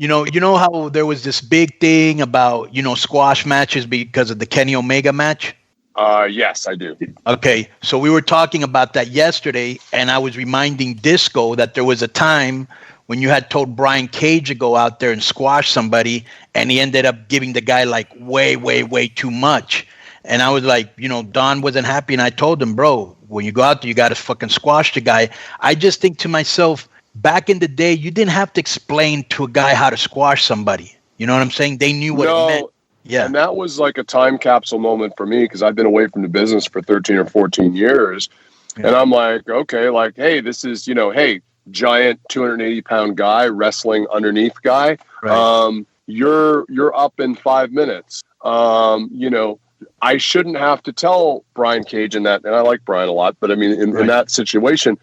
You know how there was this big thing about, squash matches because of the Kenny Omega match? Yes, I do. Okay, so we were talking about that yesterday, and I was reminding Disco that there was a time when you had told Brian Cage to go out there and squash somebody, and he ended up giving the guy like way, way, way too much. And I was like, Don wasn't happy, and I told him, bro, when you go out there, you got to fucking squash the guy. I just think to myself, back in the day, you didn't have to explain to a guy how to squash somebody. You know what I'm saying? They knew what it meant. Yeah. And that was like a time capsule moment for me because I've been away from the business for 13 or 14 years. Yeah. And I'm like, okay, like, hey, this is, hey, giant 280-pound guy, wrestling underneath guy. Right. You're up in 5 minutes. I shouldn't have to tell Brian Cage in that, and I like Brian a lot, but I mean, in that situation,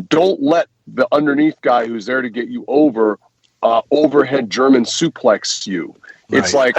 don't let the underneath guy who's there to get you over overhead German suplex you. It's like,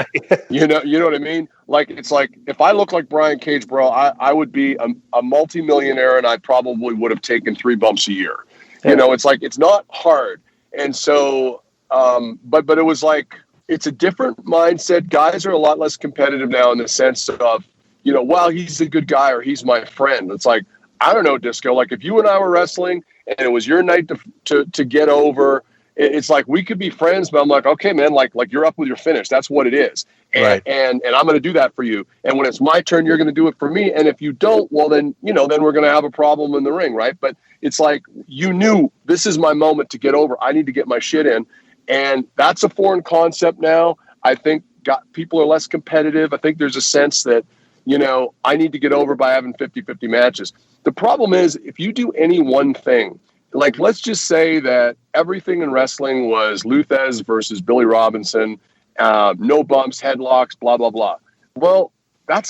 you know what I mean? Like, it's like, if I look like Brian Cage, bro, I would be a multimillionaire and I probably would have taken 3 bumps a year. Yeah. It's like, it's not hard. And so, but it was like, it's a different mindset. Guys are a lot less competitive now in the sense of, well, he's a good guy or he's my friend. It's like, I don't know, Disco, like if you and I were wrestling and it was your night to get over, it's like we could be friends, but I'm like, okay, man, like you're up with your finish. That's what it is. And I'm going to do that for you. And when it's my turn, you're going to do it for me. And if you don't, well, then we're going to have a problem in the ring. Right. But it's like, you knew this is my moment to get over. I need to get my shit in. And that's a foreign concept now. I think people are less competitive. I think there's a sense that, I need to get over by having 50-50 matches. The problem is if you do any one thing, like, let's just say that everything in wrestling was Luthez versus Billy Robinson, no bumps, headlocks, blah, blah, blah. Well, that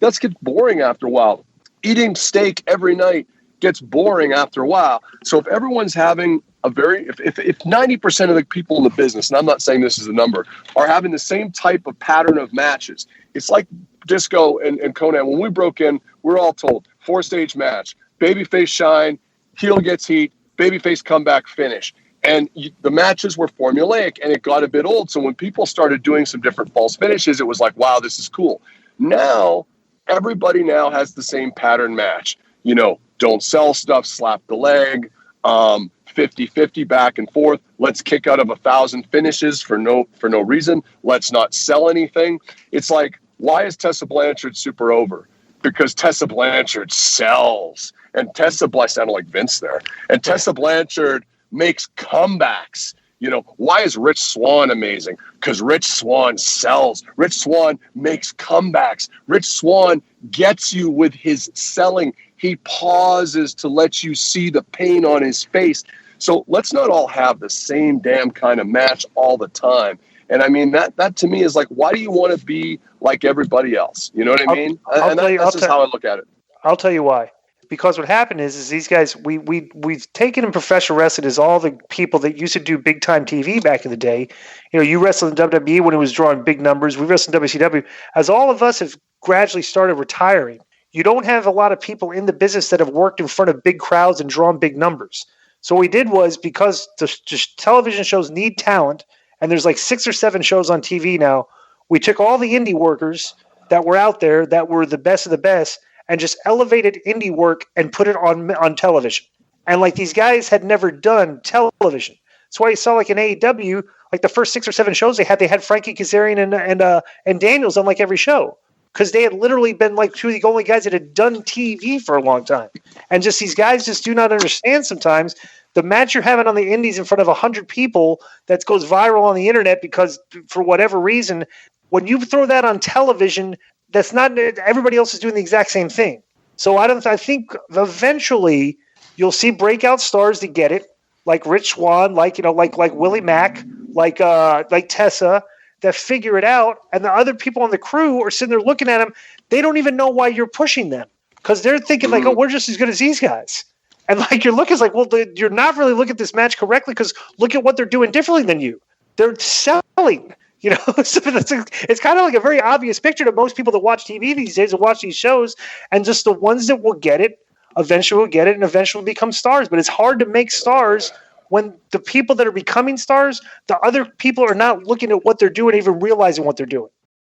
gets boring after a while. Eating steak every night gets boring after a while. So if everyone's having if 90% of the people in the business, and I'm not saying this is a number, are having the same type of pattern of matches, it's like Disco and Conan. When we broke in, we're all told 4-stage match, babyface shine, heel gets heat, babyface comeback, finish. And the matches were formulaic, and it got a bit old. So when people started doing some different false finishes, it was like, wow, this is cool. Now, everybody now has the same pattern match. Don't sell stuff, slap the leg, 50-50 back and forth. Let's kick out of 1,000 finishes for no reason. Let's not sell anything. It's like, why is Tessa Blanchard super over? Because Tessa Blanchard sells. And I sounded like Vince there. And Tessa Blanchard makes comebacks. Why is Rich Swann amazing? Because Rich Swann sells. Rich Swann makes comebacks. Rich Swann gets you with his selling. He pauses to let you see the pain on his face. So let's not all have the same damn kind of match all the time. And I mean, that to me is like, why do you want to be like everybody else? You know what I mean? That's just how I look at it. I'll tell you why. Because what happened is these guys, we've taken in professional wrestling as all the people that used to do big time TV back in the day. You wrestled in WWE when it was drawing big numbers. We wrestled in WCW. As all of us have gradually started retiring, you don't have a lot of people in the business that have worked in front of big crowds and drawn big numbers. So what we did was, because the television shows need talent, and there's like 6 or 7 shows on TV now, we took all the indie workers that were out there that were the best of the best and just elevated indie work and put it on television. And like, these guys had never done television. That's why you saw like in AEW, like the first 6 or 7 shows they had Frankie Kazarian and Daniels on like every show. Because they had literally been like 2 of the only guys that had done TV for a long time. And just these guys just do not understand sometimes the match you're having on the indies in front of 100 people that goes viral on the internet because for whatever reason, when you throw that on television, that's not everybody else is doing the exact same thing. So I think eventually you'll see breakout stars that get it, like Rich Swann, like Willie Mack, like Tessa, that figure it out, and the other people on the crew are sitting there looking at them. They don't even know why you're pushing them because they're thinking like, oh, we're just as good as these guys. And like your look is like, well, you're not really looking at this match correctly because look at what they're doing differently than you. They're selling, so it's kind of like a very obvious picture to most people that watch TV these days and watch these shows, and just the ones that will get it eventually will get it and eventually become stars. But it's hard to make stars when the people that are becoming stars, the other people are not looking at what they're doing, even realizing what they're doing.